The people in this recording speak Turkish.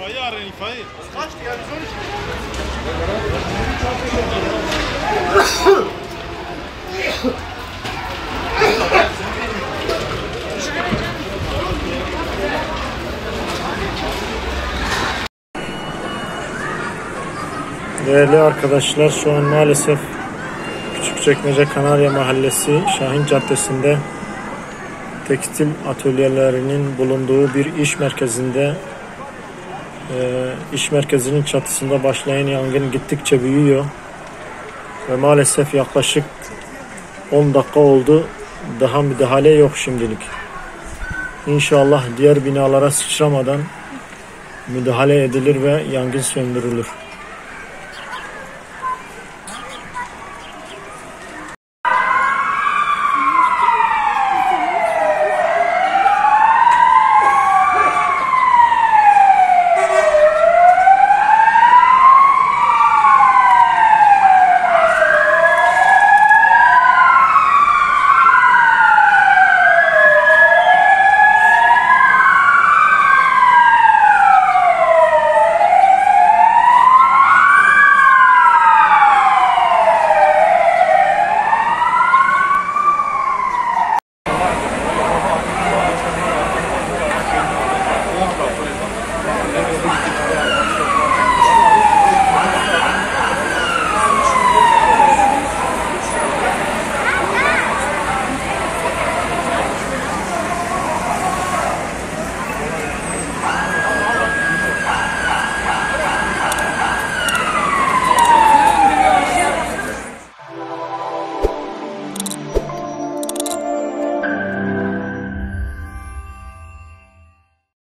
İtfaiye arayın itfaiye. Kaçtı ya? 112. Değerli arkadaşlar, şu an maalesef Küçükçekmece Kanarya Mahallesi Şahin Caddesi'nde tekstil atölyelerinin bulunduğu bir iş merkezinde iş merkezinin çatısında başlayan yangın gittikçe büyüyor ve maalesef yaklaşık 10 dakika oldu, daha müdahale yok şimdilik. İnşallah diğer binalara sıçramadan müdahale edilir ve yangın söndürülür.